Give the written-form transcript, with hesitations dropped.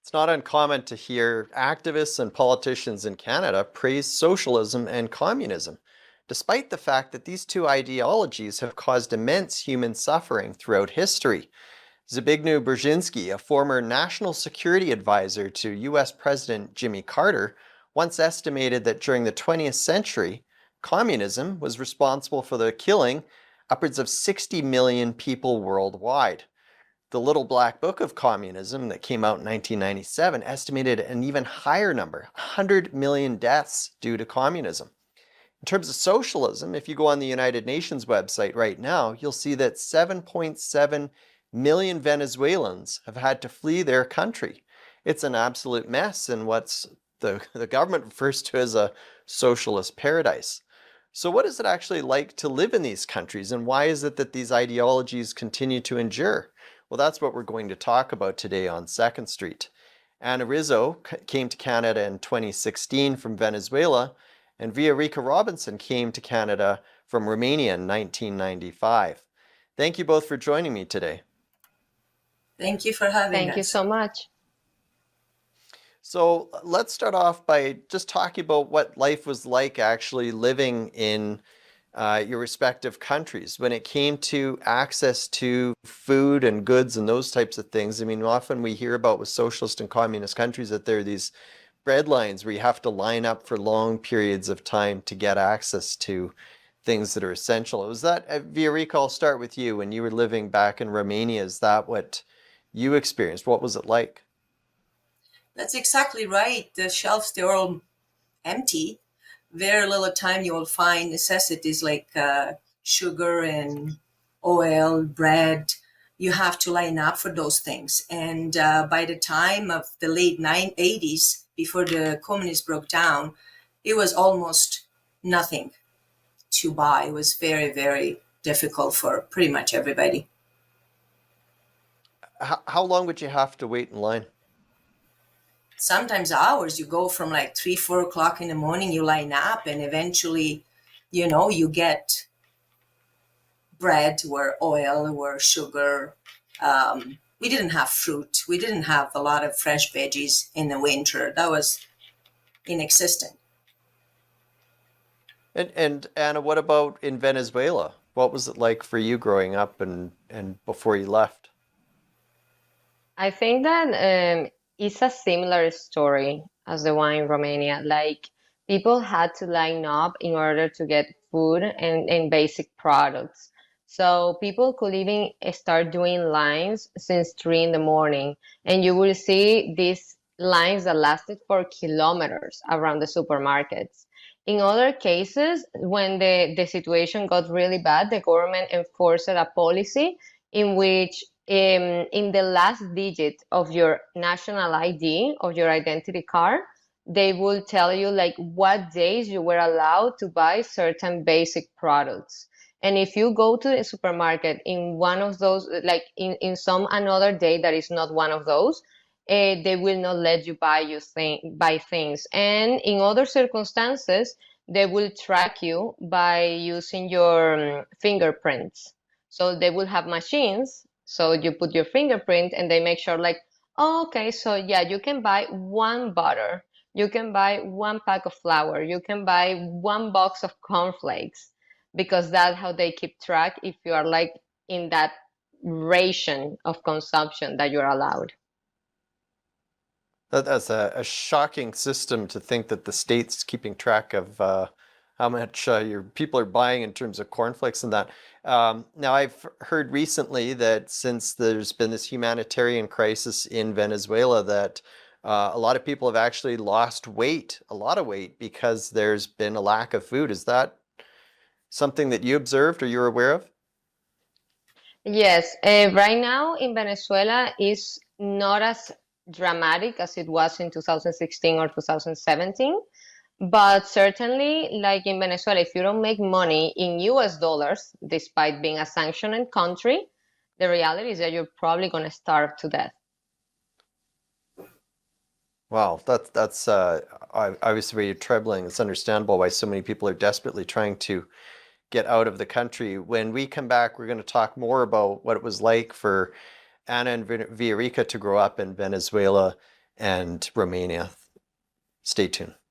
It's not uncommon to hear activists and politicians in Canada praise socialism and communism, despite the fact that these two ideologies have caused immense human suffering throughout history. Zbigniew Brzezinski, a former national security advisor to US President Jimmy Carter, once estimated that during the 20th century, communism was responsible for the killing upwards of 60 million people worldwide. The Little Black Book of Communism that came out in 1997 estimated an even higher number, 100 million deaths due to communism. In terms of socialism, if you go on the United Nations website right now, you'll see that 7.7 million Venezuelans have had to flee their country. It's an absolute mess in what's the government refers to as a socialist paradise. So what is it actually like to live in these countries, and why is it that these ideologies continue to endure? Well, that's what we're going to talk about today on Second Street. Anna Rizo came to Canada in 2016 from Venezuela, and Viorica Robinson came to Canada from Romania in 1995. Thank you both for joining me today. Thank you for having us. Thank you so much. So let's start off by just talking about what life was like actually living in your respective countries when it came to access to food and goods and those types of things. I mean, often we hear about with socialist and communist countries that there are these bread lines where you have to line up for long periods of time to get access to things that are essential. Was that, Viorica, I'll start with you. When you were living back in Romania, is that what you experienced? What was it like? That's exactly right. The shelves, they're all empty. Very little time you will find necessities like sugar and oil, bread. You have to line up for those things. And by the time of the late 80s, before the communists broke down, it was almost nothing to buy. It was very, very difficult for pretty much everybody. How long would you have to wait in line? Sometimes hours. You go from like 3-4 o'clock in the morning, you line up, and eventually you get bread or oil or sugar. We didn't have fruit. We didn't have a lot of fresh veggies in the winter. That was inexistent. And Anna, what about in Venezuela? What was it like for you growing up and before you left? I think that it's a similar story as the one in Romania. Like people had to line up in order to get food and basic products. So people could even start doing lines since 3 in the morning, and you will see these lines that lasted for kilometers around the supermarkets. In other cases, when the situation got really bad, the government enforced a policy in which in the last digit of your national ID, of your identity card, they will tell you like what days you were allowed to buy certain basic products. And if you go to the supermarket in one of those, like in some another day that is not one of those, they will not let you buy things. And in other circumstances, they will track you by using your fingerprints. So they will have machines. So you put your fingerprint and they make sure like, oh, okay, so yeah, you can buy one butter. You can buy one pack of flour. You can buy one box of cornflakes, because that's how they keep track if you are like in that ration of consumption that you're allowed. That's a shocking system to think that the state's keeping track of how much your people are buying in terms of cornflakes and that. Now, I've heard recently that since there's been this humanitarian crisis in Venezuela, that a lot of people have actually lost weight, a lot of weight, because there's been a lack of food. Is that something that you observed or you're aware of? Yes, right now in Venezuela is not as dramatic as it was in 2016 or 2017, but certainly, like in Venezuela, if you don't make money in US dollars, despite being a sanctioned country, the reality is that you're probably going to starve to death. Wow, that's obviously very troubling. It's understandable why so many people are desperately trying to get out of the country. When we come back, we're going to talk more about what it was like for Anna and Viorica to grow up in Venezuela and Romania. Stay tuned.